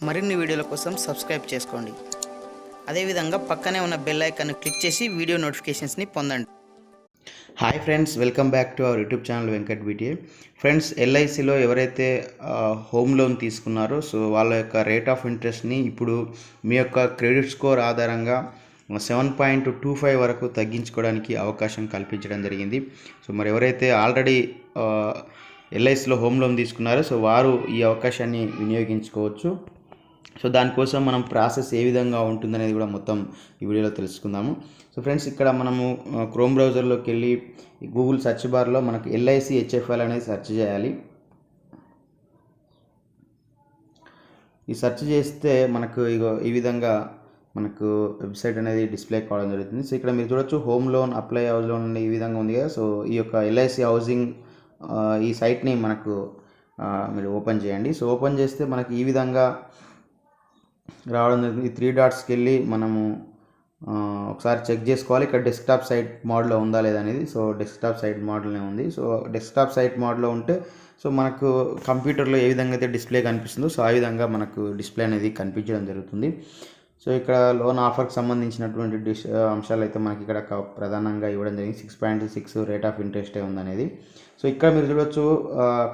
మరిన్ని వీడియోల కోసం సబ్స్క్రైబ్ చేసుకోండి. అదేవిధంగా పక్కనే ఉన్న బెల్ ఐకాన్ క్లిక్ చేసి వీడియో నోటిఫికేషన్స్ని పొందండి. Hi friends, welcome back to our YouTube channel Venkat BTA. Friends, ఎల్ఐసిలో ఎవరైతే హోమ్ లోన్ తీసుకున్నారో సో వాళ్ళ యొక్క రేట్ ఆఫ్ ఇంట్రెస్ట్ని ఇప్పుడు మీ యొక్క క్రెడిట్ స్కోర్ ఆధారంగా 7.25 వరకు తగ్గించుకోవడానికి అవకాశం కల్పించడం జరిగింది. సో మరి ఎవరైతే ఆల్రెడీ ఎల్ఐసిలో హోమ్ లోన్ తీసుకున్నారో సో వారు ఈ అవకాశాన్ని వినియోగించుకోవచ్చు. సో దానికోసం మనం ప్రాసెస్ ఏ విధంగా ఉంటుందనేది కూడా మొత్తం ఈ వీడియోలో తెలుసుకుందాము. సో ఫ్రెండ్స్, ఇక్కడ మనము క్రోమ్ బ్రౌజర్లోకి వెళ్ళి గూగుల్ సెర్చ్ బార్లో మనకు LIC HFL అనేది సెర్చ్ చేయాలి. ఈ సెర్చ్ చేస్తే మనకు ఈ విధంగా మనకు వెబ్సైట్ అనేది డిస్ప్లే కావడం జరుగుతుంది. సో ఇక్కడ మీరు చూడొచ్చు, home loan apply house loan ఈ విధంగా ఉంది కదా. సో ఈ యొక్క LIC హౌసింగ్ ఈ సైట్ని మనకు మీరు ఓపెన్ చేయండి. సో ఓపెన్ చేస్తే మనకి ఈ విధంగా రావడం జరుగుతుంది. ఈ 3 డాట్స్కి వెళ్ళి మనము ఒకసారి చెక్ చేసుకోవాలి ఇక్కడ డెస్క్టాప్ సైట్ మోడ్లో ఉందా లేదా అనేది. సో డెస్క్టాప్ సైట్ మోడ్లోనే ఉంది. సో డెస్క్టాప్ సైట్ మోడ్లో ఉంటే సో మనకు కంప్యూటర్లో ఏ విధంగా అయితే డిస్ప్లే కనిపిస్తుందో సో ఆ విధంగా మనకు డిస్ప్లే అనేది కనిపించడం జరుగుతుంది. సో ఇక్కడ లోన్ ఆఫర్కి సంబంధించినటువంటి అంశాలు అయితే మనకి ఇక్కడ ప్రధానంగా ఇవ్వడం జరిగింది. 6.6 రేట్ ఆఫ్ ఇంట్రెస్టే ఉందనేది. సో ఇక్కడ మీరు చూడొచ్చు,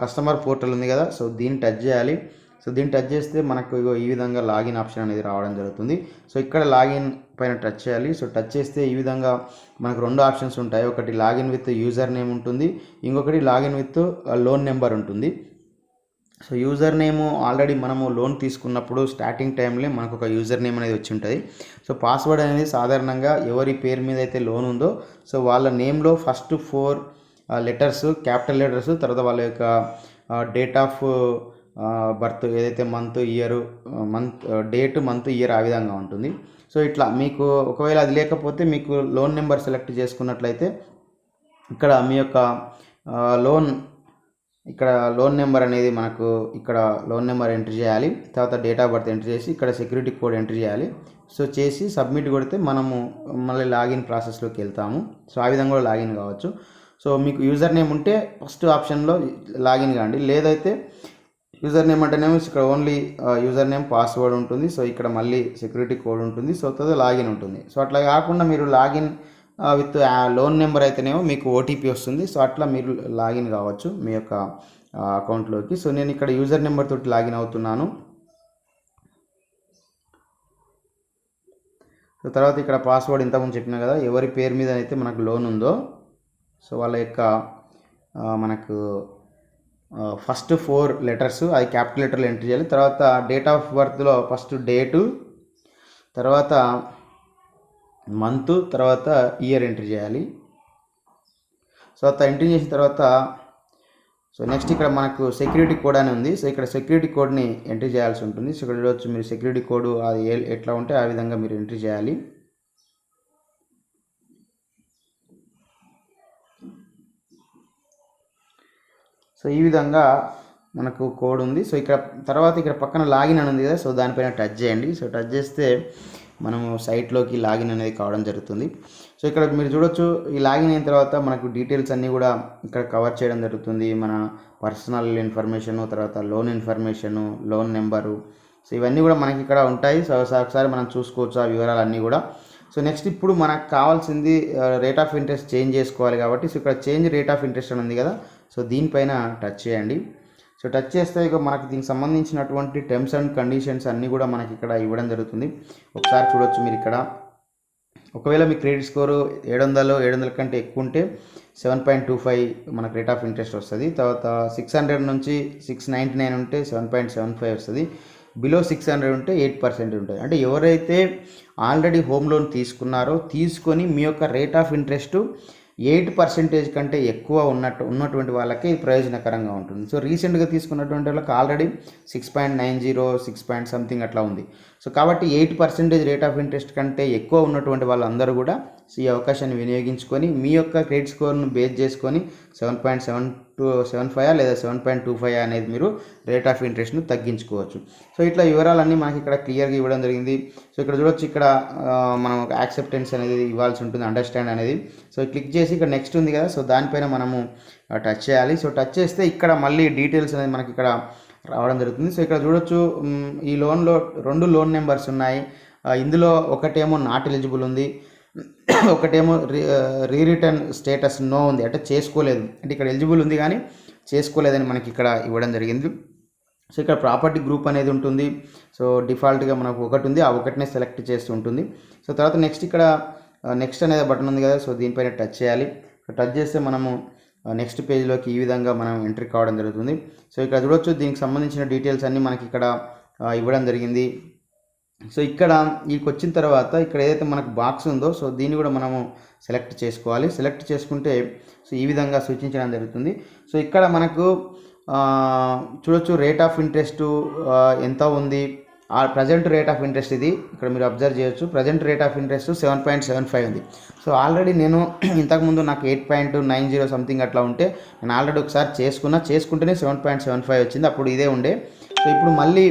కస్టమర్ పోర్టల్ ఉంది కదా. సో దీన్ని టచ్ చేయాలి. సో దీన్ని టచ్ చేస్తే మనకు ఈ విధంగా లాగిన్ ఆప్షన్ అనేది రావడం జరుగుతుంది. సో ఇక్కడ లాగిన్ పైన టచ్ చేయాలి. సో టచ్ చేస్తే ఈ విధంగా మనకు 2 ఆప్షన్స్ ఉంటాయి. ఒకటి లాగిన్ విత్ యూజర్ నేమ్ ఉంటుంది, ఇంకొకటి లాగిన్ విత్ లోన్ నెంబర్ ఉంటుంది. సో యూజర్ నేము ఆల్రెడీ మనము లోన్ తీసుకున్నప్పుడు స్టార్టింగ్ టైంలో మనకు ఒక యూజర్ నేమ్ అనేది వచ్చి ఉంటుంది. సో పాస్వర్డ్ అనేది సాధారణంగా ఎవరి పేరు మీద అయితే లోన్ ఉందో సో వాళ్ళ నేమ్లో ఫస్ట్ 4 లెటర్స్ క్యాపిటల్ లెటర్స్, తర్వాత వాళ్ళ యొక్క డేట్ ఆఫ్ బర్త్ ఏదైతే మంత్ డేట్ మంత్ ఇయర్ ఆ విధంగా ఉంటుంది. సో ఇట్లా మీకు ఒకవేళ అది లేకపోతే మీకు లోన్ నెంబర్ సెలెక్ట్ చేసుకున్నట్లయితే ఇక్కడ మీ యొక్క లోన్ నెంబర్ అనేది మనకు ఇక్కడ లోన్ నెంబర్ ఎంట్రీ చేయాలి. తర్వాత డేట్ ఆఫ్ బర్త్ ఎంట్రీ చేసి ఇక్కడ సెక్యూరిటీ కోడ్ ఎంట్రీ చేయాలి. సో చేసి సబ్మిట్ కొడితే మనము మళ్ళీ లాగిన్ ప్రాసెస్లోకి వెళ్తాము. సో ఆ విధంగా కూడా లాగిన్ కావచ్చు. సో మీకు యూజర్ నేమ్ ఉంటే ఫస్ట్ ఆప్షన్లో లాగిన్ కాండి. లేదైతే యూజర్ నేమ్ అంటేనేమో ఇక్కడ ఓన్లీ యూజర్ నేమ్ పాస్వర్డ్ ఉంటుంది. సో ఇక్కడ మళ్ళీ సెక్యూరిటీ కోడ్ ఉంటుంది. సో తర్వాత లాగిన్ ఉంటుంది. సో అట్లా కాకుండా మీరు లాగిన్ విత్ లోన్ నెంబర్ అయితేనేమో మీకు OTP వస్తుంది. సో అట్లా మీరు లాగిన్ కావచ్చు మీ యొక్క అకౌంట్లోకి. సో నేను ఇక్కడ యూజర్ నెంబర్ తోటి లాగిన్ అవుతున్నాను. సో తర్వాత ఇక్కడ పాస్వర్డ్ ఇంతకుముందు చెప్పినా కదా, ఎవరి పేరు మీద అయితే మనకు లోన్ ఉందో సో వాళ్ళ యొక్క మనకు ఫస్ట్ 4 లెటర్స్ అది క్యాపిటల్ లెటర్లు ఎంట్రీ చేయాలి. తర్వాత డేట్ ఆఫ్ బర్త్లో ఫస్ట్ డేటు, తర్వాత మంత్, తర్వాత ఇయర్ ఎంట్రీ చేయాలి. సో అంత ఎంట్రీ చేసిన తర్వాత సో నెక్స్ట్ ఇక్కడ మనకు సెక్యూరిటీ కోడ్ అని ఉంది. సో ఇక్కడ సెక్యూరిటీ కోడ్ని ఎంట్రీ చేయాల్సి ఉంటుంది. సో ఇక్కడ చూడవచ్చు మీరు సెక్యూరిటీ కోడ్ అది ఎట్లా ఉంటే ఆ విధంగా మీరు ఎంట్రీ చేయాలి. సో ఈ విధంగా మనకు కోడ్ ఉంది. సో ఇక్కడ పక్కన లాగిన్ అని ఉంది కదా. సో దానిపైన టచ్ చేయండి. సో టచ్ చేస్తే మనము సైట్లోకి లాగిన్ అనేది కావడం జరుగుతుంది. సో ఇక్కడ మీరు చూడొచ్చు, ఈ లాగిన్ అయిన తర్వాత మనకు డీటెయిల్స్ అన్నీ కూడా ఇక్కడ కవర్ చేయడం జరుగుతుంది. మన పర్సనల్ ఇన్ఫర్మేషను, తర్వాత loan information, loan number, so ఇవన్నీ కూడా మనకి ఇక్కడ ఉంటాయి. సో ఒకసారి మనం చూసుకోవచ్చు ఆ వివరాలన్నీ కూడా. సో నెక్స్ట్ ఇప్పుడు మనకు కావాల్సింది రేట్ ఆఫ్ ఇంట్రెస్ట్ చేంజ్ చేసుకోవాలి కాబట్టి సో ఇక్కడ చేంజ్ రేట్ ఆఫ్ ఇంట్రెస్ట్ అని ఉంది కదా. సో దీనిపైన టచ్ చేయండి. సో టచ్ చేస్తే ఇక మనకి దీనికి సంబంధించినటువంటి టర్మ్స్ అండ్ కండిషన్స్ అన్నీ కూడా మనకి ఇక్కడ ఇవ్వడం జరుగుతుంది. ఒకసారి చూడొచ్చు మీరు ఇక్కడ, ఒకవేళ మీ క్రెడిట్ స్కోరు 700 కంటే ఎక్కువ ఉంటే 7.25 మనకు రేట్ ఆఫ్ ఇంట్రెస్ట్ వస్తుంది. తర్వాత 600 నుంచి 699 ఉంటే 7.75 వస్తుంది. బిలో 600 ఉంటే 8% ఉంటుంది. అంటే ఎవరైతే ఆల్రెడీ హోమ్ లోన్ తీసుకొని మీ యొక్క రేట్ ఆఫ్ ఇంట్రెస్ట్ 8% కంటే ఎక్కువ ఉన్నటువంటి వాళ్ళకి ప్రయోజనకరంగా ఉంటుంది. సో రీసెంట్గా తీసుకున్నటువంటి వాళ్ళకి ఆల్రెడీ 6.90 6 సంథింగ్ అట్లా ఉంది. సో కాబట్టి 8% రేట్ ఆఫ్ ఇంట్రెస్ట్ కంటే ఎక్కువ ఉన్నటువంటి వాళ్ళందరూ కూడా ఈ అవకాశాన్ని వినియోగించుకొని మీ యొక్క క్రెడిట్ స్కోర్ను బేస్ చేసుకొని 7.75 లేదా 7.25 అనేది మీరు రేట్ ఆఫ్ ఇంట్రెస్ట్ను తగ్గించుకోవచ్చు. సో ఇట్లా వివరాలన్నీ మనకి ఇక్కడ క్లియర్గా ఇవ్వడం జరిగింది. సో ఇక్కడ చూడొచ్చు, ఇక్కడ మనం యాక్సెప్టెన్స్ అనేది ఇవ్వాల్సి ఉంటుంది, అండర్స్టాండ్ అనేది. సో క్లిక్ చేసి ఇక్కడ నెక్స్ట్ ఉంది కదా. సో దానిపైన మనము టచ్ చేయాలి. సో టచ్ చేస్తే ఇక్కడ మళ్ళీ డీటెయిల్స్ అనేది మనకి ఇక్కడ రావడం జరుగుతుంది. సో ఇక్కడ చూడొచ్చు ఈ లోన్లో 2 లోన్ నెంబర్స్ ఉన్నాయి. ఇందులో ఒకటేమో నాట్ ఎలిజిబుల్ ఉంది, ఒకటేమో రిటర్న్ స్టేటస్ నో ఉంది, అంటే చేసుకోలేదు. అంటే ఇక్కడ ఎలిజిబుల్ ఉంది కానీ చేసుకోలేదని మనకి ఇక్కడ ఇవ్వడం జరిగింది. సో ఇక్కడ ప్రాపర్టీ గ్రూప్ అనేది ఉంటుంది. సో డిఫాల్ట్గా మనకు ఒకటి ఉంది, ఆ ఒకటినే సెలెక్ట్ చేస్తూ ఉంటుంది. సో తర్వాత నెక్స్ట్ ఇక్కడ నెక్స్ట్ అనేది బటన్ ఉంది కదా, సో దీనిపైన టచ్ చేయాలి. టచ్ చేస్తే మనము నెక్స్ట్ పేజ్లోకి ఈ విధంగా మనం ఎంట్రీ కావడం జరుగుతుంది. సో ఇక్కడ చూడొచ్చు దీనికి సంబంధించిన డీటెయిల్స్ అన్నీ మనకి ఇక్కడ ఇవ్వడం జరిగింది. సో ఇక్కడ వీటికి వచ్చిన తర్వాత ఇక్కడ ఏదైతే మనకు బాక్స్ ఉందో సో దీన్ని కూడా మనము సెలెక్ట్ చేసుకోవాలి. సెలెక్ట్ చేసుకుంటే సో ఈ విధంగా సూచించడం జరుగుతుంది. సో ఇక్కడ మనకు చూడొచ్చు రేట్ ఆఫ్ ఇంట్రెస్ట్ ఎంత ఉంది, ఆ ప్రజెంట్ రేట్ ఆఫ్ ఇంట్రెస్ట్ ఇది ఇక్కడ మీరు అబ్జర్వ్ చేయొచ్చు. ప్రజెంట్ రేట్ ఆఫ్ ఇంట్రెస్ట్ 7.75 ఉంది. సో ఆల్రెడీ నేను ఇంతకుముందు నాకు 8.90 సంథింగ్ అట్లా ఉంటే నేను ఆల్రెడీ ఒకసారి చేసుకుంటేనే 7.75 వచ్చింది, అప్పుడు ఇదే ఉండే. సో ఇప్పుడు మళ్ళీ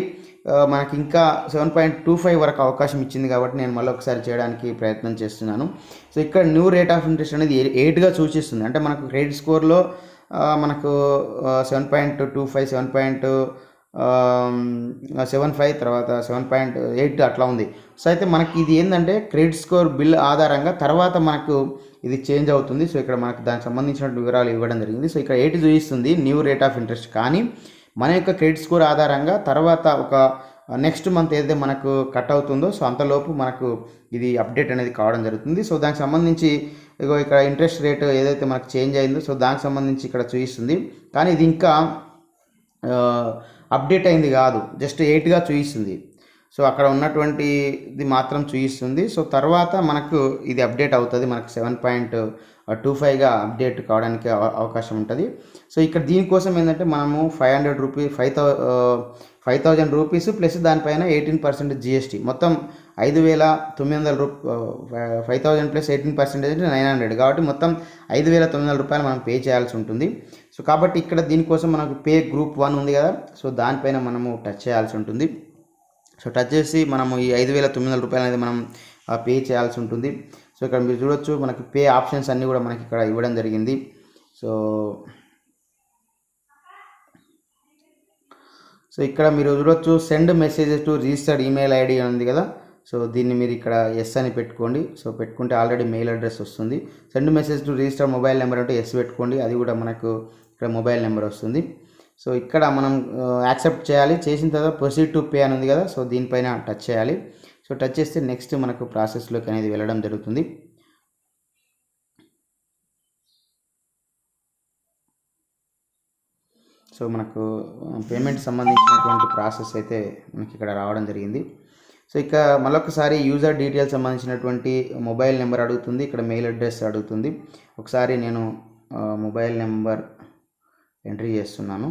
మనకి ఇంకా 7.25 వరకు అవకాశం ఇచ్చింది కాబట్టి నేను మళ్ళీ ఒకసారి చేయడానికి ప్రయత్నం చేస్తున్నాను. సో ఇక్కడ న్యూ రేట్ ఆఫ్ ఇంట్రెస్ట్ అనేది 8గా సూచిస్తుంది. అంటే మనకు క్రెడిట్ స్కోర్లో మనకు 7.25, 7.75 తర్వాత 7.8 అట్లా ఉంది. సో అయితే మనకి ఇది ఏంటంటే క్రెడిట్ స్కోర్ బిల్ ఆధారంగా తర్వాత మనకు ఇది చేంజ్ అవుతుంది. సో ఇక్కడ మనకు దానికి సంబంధించిన వివరాలు ఇవ్వడం జరిగింది. సో ఇక్కడ 8 చూపిస్తుంది న్యూ రేట్ ఆఫ్ ఇంట్రెస్ట్, కానీ మన యొక్క క్రెడిట్ స్కోర్ ఆధారంగా తర్వాత ఒక నెక్స్ట్ మంత్ ఏదైతే మనకు కట్ అవుతుందో సో అంతలోపు మనకు ఇది అప్డేట్ అనేది కావడం జరుగుతుంది. సో దానికి సంబంధించి ఇక్కడ ఇంట్రెస్ట్ రేట్ ఏదైతే మనకు చేంజ్ అయిందో సో దానికి సంబంధించి ఇక్కడ చూపిస్తుంది, కానీ ఇది ఇంకా అప్డేట్ అయింది కాదు, జస్ట్ 8గా చూపిస్తుంది. సో అక్కడ ఉన్నటువంటిది మాత్రం చూపిస్తుంది. సో తర్వాత మనకు ఇది అప్డేట్ అవుతుంది, మనకు 7.25గా అప్డేట్ కావడానికి అవకాశం ఉంటుంది. సో ఇక్కడ దీనికోసం ఏంటంటే మనము 5,000 రూపీస్ ప్లస్ దానిపైన 18% జిఎస్టీ, మొత్తం 5,900 5,000 ప్లస్ 18% అంటే 900, కాబట్టి మొత్తం 5,900 రూపాయలు మనం పే చేయాల్సి ఉంటుంది. సో కాబట్టి ఇక్కడ దీనికోసం మనకు పే గ్రూప్ 1 ఉంది కదా, సో దానిపైన మనము టచ్ చేయాల్సి ఉంటుంది. సో టచ్ చేసి మనము ఈ 5,900 రూపాయలు అనేది మనం పే చేయాల్సి ఉంటుంది. సో ఇక్కడ మీరు చూడొచ్చు మనకి పే ఆప్షన్స్ అన్నీ కూడా మనకి ఇక్కడ ఇవ్వడం జరిగింది. సో ఇక్కడ మీరు చూడొచ్చు send messages to registered email ID ఉంది కదా, సో దీన్ని మీరు ఇక్కడ ఎస్ అని పెట్టుకోండి. సో పెట్టుకుంటే ఆల్రెడీ మెయిల్ అడ్రస్ వస్తుంది. Send message to registered mobile number అంటే ఎస్ పెట్టుకోండి, అది కూడా మనకు ఇక్కడ మొబైల్ నెంబర్ వస్తుంది. సో ఇక్కడ మనం యాక్సెప్ట్ చేయాలి. చేసిన తర్వాత ప్రొసీడ్ టు పే అని ఉంది కదా, సో దీనిపైన టచ్ చేయాలి. సో టచ్ చేస్తే నెక్స్ట్ మనకు ప్రాసెస్లోకి అనేది వెళ్ళడం జరుగుతుంది. సో మనకు పేమెంట్ సంబంధించినటువంటి ప్రాసెస్ అయితే మనకి ఇక్కడ రావడం జరిగింది. సో ఇక మళ్ళొకసారి యూజర్ డీటెయిల్స్ సంబంధించినటువంటి మొబైల్ నెంబర్ అడుగుతుంది, ఇక్కడ మెయిల్ అడ్రస్ అడుగుతుంది. ఒకసారి నేను మొబైల్ నెంబర్ ఎంట్రీ చేస్తున్నాను.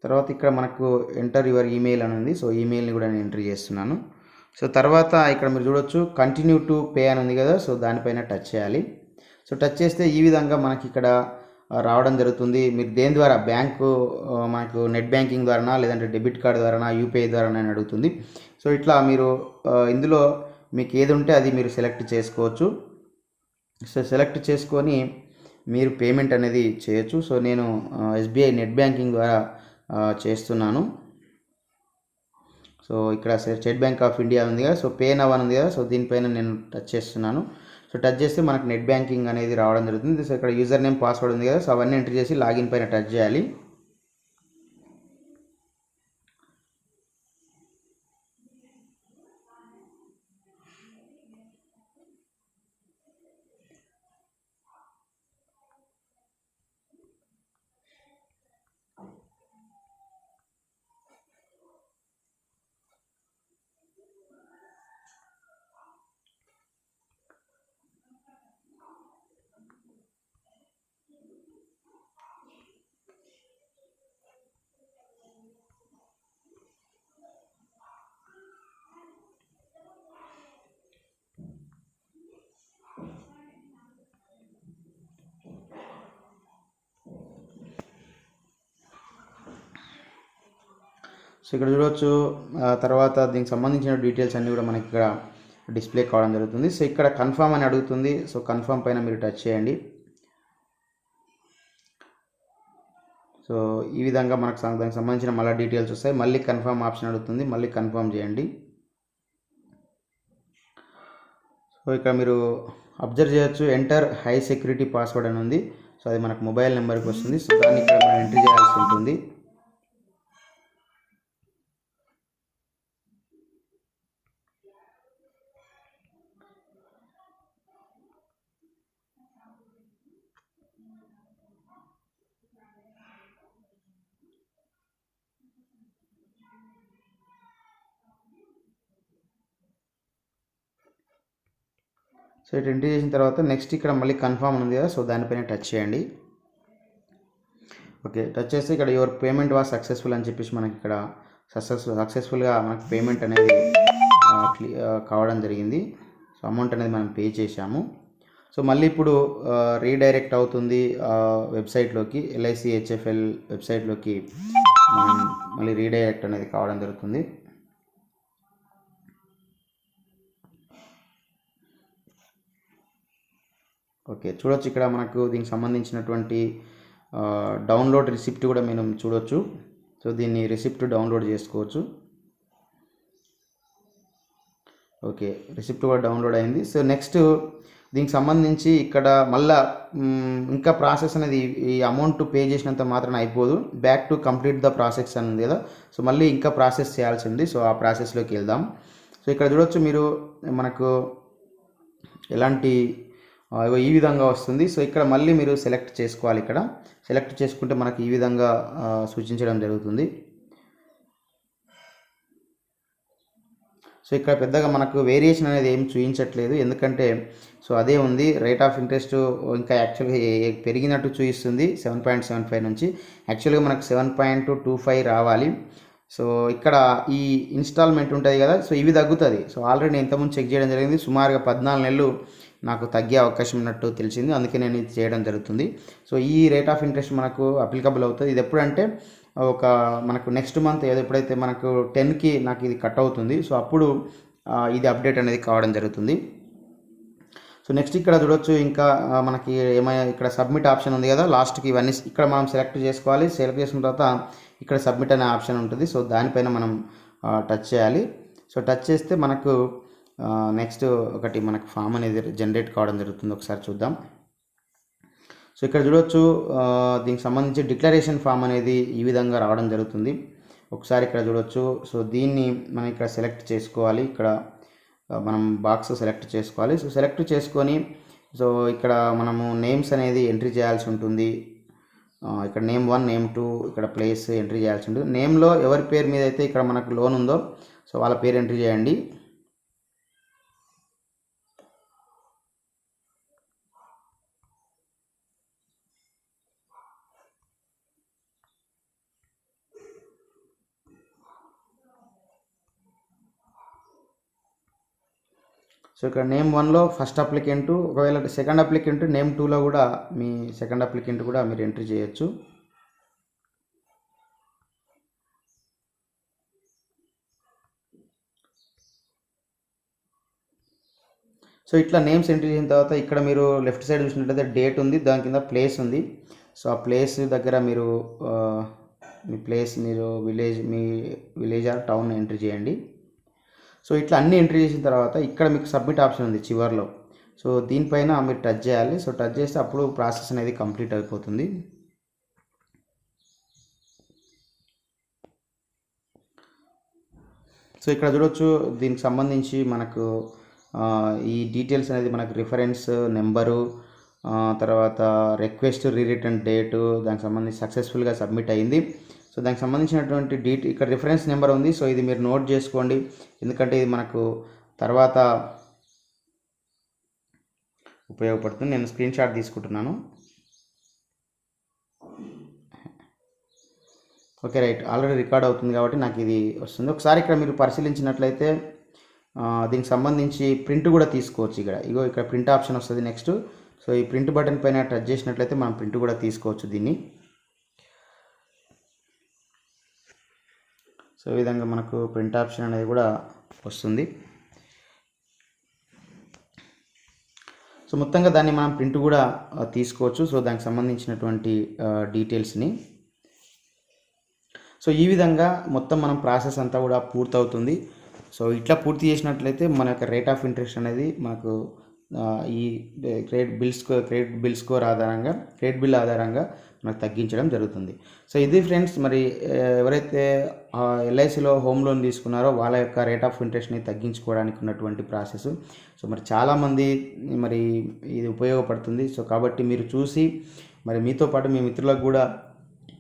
తర్వాత ఇక్కడ మనకు ఎంటర్ యువర్ ఈమెయిల్ అని ఉంది. సో ఈమెయిల్ని కూడా నేను ఎంట్రీ చేస్తున్నాను. సో తర్వాత ఇక్కడ మీరు చూడొచ్చు కంటిన్యూ టు పే అని ఉంది కదా, సో దానిపైన టచ్ చేయాలి. సో టచ్ చేస్తే ఈ విధంగా మనకి ఇక్కడ రావడం జరుగుతుంది. మీరు దేని ద్వారా బ్యాంకు మనకు నెట్ బ్యాంకింగ్ ద్వారానా లేదంటే డెబిట్ కార్డ్ ద్వారానా యూపీఐ ద్వారానా అని అడుగుతుంది. సో ఇట్లా మీరు ఇందులో మీకు ఏది ఉంటే అది మీరు సెలెక్ట్ చేసుకోవచ్చు. సో సెలెక్ట్ చేసుకొని మీరు పేమెంట్ అనేది చేయొచ్చు. సో నేను ఎస్బీఐ నెట్ బ్యాంకింగ్ ద్వారా చేస్తున్నాను. సో ఇక్కడ స్టేట్ బ్యాంక్ ఆఫ్ ఇండియా ఉంది కదా, సో పే నవ్ అని ఉంది కదా, సో దీనిపైన నేను టచ్ చేస్తున్నాను. సో టచ్ చేస్తే మనకు నెట్ బ్యాంకింగ్ అనేది రావడం జరుగుతుంది. సో ఇక్కడ యూజర్ నేమ్ పాస్వర్డ్ ఉంది కదా, సో అవన్నీ ఎంటర్ చేసి లాగిన్ పైన టచ్ చేయాలి. సో ఇక్కడ చూడవచ్చు. తర్వాత దీనికి సంబంధించిన డీటెయిల్స్ అన్నీ కూడా మనకి ఇక్కడ డిస్ప్లే కావడం జరుగుతుంది. సో ఇక్కడ కన్ఫర్మ్ అని అడుగుతుంది. సో కన్ఫర్మ్ పైన మీరు టచ్ చేయండి. సో ఈ విధంగా మనకు దానికి సంబంధించిన మళ్ళీ డీటెయిల్స్ వస్తాయి. మళ్ళీ కన్ఫర్మ్ ఆప్షన్ అడుగుతుంది, మళ్ళీ కన్ఫర్మ్ చేయండి. సో ఇక్కడ మీరు అబ్జర్వ్ చేయొచ్చు, ఎంటర్ హై సెక్యూరిటీ పాస్వర్డ్ అని ఉంది. సో అది మనకు మొబైల్ నెంబర్కి వస్తుంది. సో దాన్ని ఇక్కడ మనం ఎంట్రీ చేయాల్సి ఉంటుంది. సో ఇటు ఎంట్రీ చేసిన తర్వాత నెక్స్ట్ ఇక్కడ మళ్ళీ కన్ఫర్మ్ ఉంది కదా, సో దానిపైన టచ్ చేయండి. ఓకే, టచ్ చేస్తే ఇక్కడ యువర్ పేమెంట్ వాస్ సక్సెస్ఫుల్ అని చెప్పేసి మనకి ఇక్కడ సక్సెస్ఫుల్గా మనకి పేమెంట్ అనేది కావడం జరిగింది. సో అమౌంట్ అనేది మనం పే చేశాము. సో మళ్ళీ ఇప్పుడు రీడైరెక్ట్ అవుతుంది వెబ్సైట్లోకి, LIC HFL వెబ్సైట్లోకి మనం మళ్ళీ రీడైరెక్ట్ అనేది కావడం జరుగుతుంది. ఓకే, చూడొచ్చు ఇక్కడ మనకు దీనికి సంబంధించినటువంటి డౌన్లోడ్ రిసిప్ట్ కూడా మనం చూడొచ్చు. సో దీన్ని రిసిప్ట్ డౌన్లోడ్ చేసుకోవచ్చు. ఓకే, రిసిప్ట్ కూడా డౌన్లోడ్ అయింది. సో నెక్స్ట్ దీనికి సంబంధించి ఇక్కడ మళ్ళా ఇంకా ప్రాసెస్ అనేది ఈ అమౌంట్ పే చేసినంత మాత్రం అయిపోదు. Back to complete the process అని ఉంది కదా, సో మళ్ళీ ఇంకా ప్రాసెస్ చేయాల్సి ఉంది. సో ఆ ప్రాసెస్లోకి వెళ్దాం. సో ఇక్కడ చూడొచ్చు మీరు, మనకు ఎలాంటి ఈ విధంగా వస్తుంది. సో ఇక్కడ మళ్ళీ మీరు సెలెక్ట్ చేసుకోవాలి. ఇక్కడ సెలెక్ట్ చేసుకుంటే మనకు ఈ విధంగా సూచించడం జరుగుతుంది. సో ఇక్కడ పెద్దగా మనకు వేరియేషన్ అనేది ఏం చూపించట్లేదు, ఎందుకంటే సో అదే ఉంది. రేట్ ఆఫ్ ఇంట్రెస్ట్ ఇంకా యాక్చువల్గా పెరిగినట్టు చూపిస్తుంది 7.75 నుంచి. యాక్చువల్గా మనకు 7.25 రావాలి. సో ఇక్కడ ఈ ఇన్స్టాల్మెంట్ ఉంటుంది కదా, సో ఇవి తగ్గుతుంది. సో ఆల్రెడీ నేను ఇంతకుముందు చెక్ చేయడం జరిగింది. సుమారుగా 14 నెలలు నాకు తగ్గే అవకాశం ఉన్నట్టు తెలిసింది, అందుకే నేను ఇది చేయడం జరుగుతుంది. సో ఈ రేట్ ఆఫ్ ఇంట్రెస్ట్ మనకు అప్లికబుల్ అవుతుంది. ఇది ఎప్పుడంటే మనకు నెక్స్ట్ మంత్ ఎప్పుడైతే మనకు 10కి నాకు ఇది కట్ అవుతుంది, సో అప్పుడు ఇది అప్డేట్ అనేది కావడం జరుగుతుంది. సో నెక్స్ట్ ఇక్కడ చూడొచ్చు, ఇంకా మనకి ఏమైనా ఇక్కడ సబ్మిట్ ఆప్షన్ ఉంది కదా, లాస్ట్కి ఇవన్నీ ఇక్కడ మనం సెలెక్ట్ చేసుకోవాలి. సెలెక్ట్ చేసిన తర్వాత ఇక్కడ సబ్మిట్ అనే ఆప్షన్ ఉంటుంది. సో దానిపైన మనం టచ్ చేయాలి. సో టచ్ చేస్తే మనకు నెక్స్ట్ ఒకటి మనకు ఫామ్ అనేది జనరేట్ కావడం జరుగుతుంది. ఒకసారి చూద్దాం. సో ఇక్కడ చూడొచ్చు, దీనికి సంబంధించి డిక్లరేషన్ ఫామ్ అనేది ఈ విధంగా రావడం జరుగుతుంది. ఒకసారి ఇక్కడ చూడొచ్చు. సో దీన్ని మనం ఇక్కడ సెలెక్ట్ చేసుకోవాలి. ఇక్కడ మనం బాక్స్ సెలెక్ట్ చేసుకోవాలి. సో సెలెక్ట్ చేసుకొని సో ఇక్కడ మనము నేమ్స్ అనేది ఎంట్రీ చేయాల్సి ఉంటుంది. ఇక్కడ నేమ్ 1, నేమ్ 2, ఇక్కడ ప్లేస్ ఎంట్రీ చేయాల్సి ఉంటుంది. నేమ్లో ఎవరి పేరు మీద అయితే ఇక్కడ మనకు లోన్ ఉందో సో వాళ్ళ పేరు ఎంట్రీ చేయండి. సో ఇక్కడ నేమ్ 1లో ఫస్ట్ అప్లికెంటు, ఒకవేళ సెకండ్ అప్లికెంట్ నేమ్ 2లో కూడా మీ సెకండ్ అప్లికెంట్ కూడా మీరు ఎంట్రీ చేయొచ్చు. సో ఇట్లా నేమ్స్ ఎంట్రీ చేసిన తర్వాత ఇక్కడ మీరు లెఫ్ట్ సైడ్ చూసినట్లయితే డేట్ ఉంది, దాని కింద ప్లేస్ ఉంది. సో ఆ ప్లేస్ దగ్గర మీరు మీ ప్లేస్, మీరు మీ విలేజ్ ఆర్ టౌన్ ఎంట్రీ చేయండి. సో ఇట్లా అన్ని ఎంట్రీ చేసిన తర్వాత ఇక్కడ మీకు సబ్మిట్ ఆప్షన్ ఉంది చివర్లో. సో దీనిపైన మీరు టచ్ చేయాలి. సో టచ్ చేస్తే అప్పుడు ప్రాసెస్ అనేది కంప్లీట్ అయిపోతుంది. సో ఇక్కడ చూడొచ్చు, దీనికి సంబంధించి మనకు ఈ డీటెయిల్స్ అనేది మనకు రిఫరెన్స్ నెంబరు, తర్వాత రిక్వెస్ట్ రిటర్న్ డేటు, దానికి సంబంధించి సక్సెస్ఫుల్గా సబ్మిట్ అయ్యింది. సో దానికి సంబంధించినటువంటి ఇక్కడ రిఫరెన్స్ నెంబర్ ఉంది. సో ఇది మీరు నోట్ చేసుకోండి, ఎందుకంటే ఇది మనకు తర్వాత ఉపయోగపడుతుంది. నేను స్క్రీన్ షాట్ తీసుకుంటున్నాను. ఓకే, రైట్, ఆల్రెడీ రికార్డ్ అవుతుంది కాబట్టి నాకు ఇది వస్తుంది. ఒకసారి ఇక్కడ మీరు పరిశీలించినట్లయితే దీనికి సంబంధించి ప్రింట్ కూడా తీసుకోవచ్చు. ఇక్కడ ప్రింట్ ఆప్షన్ వస్తుంది నెక్స్ట్. సో ఈ ప్రింట్ బటన్ పైన టచ్ చేసినట్లయితే మనం ప్రింట్ కూడా తీసుకోవచ్చు దీన్ని. సో ఈ విధంగా మనకు ప్రింట్ ఆప్షన్ అనేది కూడా వస్తుంది. సో మొత్తంగా దాన్ని మనం ప్రింట్ కూడా తీసుకోవచ్చు. సో దానికి సంబంధించినటువంటి డీటెయిల్స్ని. సో ఈ విధంగా మొత్తం మనం ప్రాసెస్ అంతా కూడా పూర్తవుతుంది. సో ఇట్లా పూర్తి చేసినట్లయితే మన యొక్క రేట్ ఆఫ్ ఇంట్రెస్ట్ అనేది మనకు ఈ క్రెడిట్ బిల్ ఆధారంగా మనకు తగ్గించడం జరుగుతుంది. సో ఇది ఫ్రెండ్స్, మరి ఎవరైతే ఎల్ఐసిలో హోమ్ లోన్ తీసుకున్నారో వాళ్ళ యొక్క రేట్ ఆఫ్ ఇంట్రెస్ట్ని తగ్గించుకోవడానికి ఉన్నటువంటి ప్రాసెస్. సో మరి చాలామంది మరి ఇది ఉపయోగపడుతుంది. సో కాబట్టి మీరు చూసి మరి మీతో పాటు మీ మిత్రులకు కూడా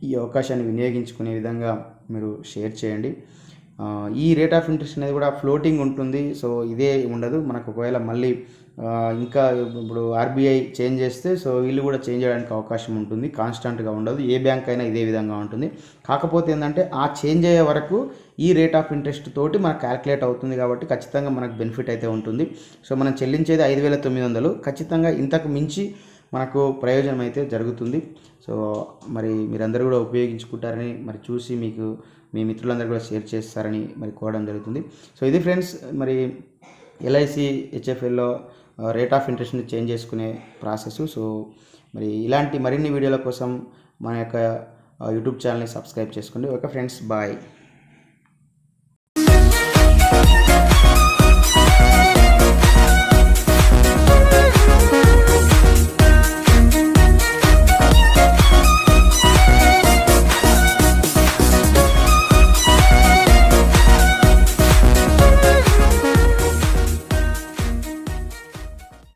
ఈ అవకాశాన్ని వినియోగించుకునే విధంగా మీరు షేర్ చేయండి. ఈ రేట్ ఆఫ్ ఇంట్రెస్ట్ అనేది కూడా ఫ్లోటింగ్ ఉంటుంది. సో ఇదే ఉండదు మనకు. ఒకవేళ మళ్ళీ ఇంకా ఇప్పుడు ఆర్బీఐ చేంజ్ చేస్తే సో వీళ్ళు కూడా చేంజ్ చేయడానికి అవకాశం ఉంటుంది. కాన్స్టెంట్గా ఉండదు. ఏ బ్యాంక్ అయినా ఇదే విధంగా ఉంటుంది. కాకపోతే ఏంటంటే ఆ చేంజ్ అయ్యే వరకు ఈ రేట్ ఆఫ్ ఇంట్రెస్ట్ తోటి మనకు క్యాలిక్యులేట్ అవుతుంది కాబట్టి ఖచ్చితంగా మనకు బెనిఫిట్ అయితే ఉంటుంది. సో మనం చెల్లించేది 5,900. ఖచ్చితంగా ఇంతకు మించి మనకు ప్రయోజనం అయితే జరుగుతుంది. సో మరి మీరందరూ కూడా ఉపయోగించుకుంటారని మరి చూసి మీకు మీ మిత్రులందరూ కూడా షేర్ చేస్తారని మరి కోరడం జరుగుతుంది. సో ఇది ఫ్రెండ్స్, మరి ఎల్ఐసి హెచ్ఎఫ్ఎల్లో రేట్ ఆఫ్ ఇంట్రెస్ట్ని చేంజ్ చేసుకునే ప్రాసెస్. సో మరి ఇలాంటి మరిన్ని వీడియోల కోసం మన యొక్క యూట్యూబ్ ఛానల్ని సబ్స్క్రైబ్ చేసుకోండి. Okay friends, bye.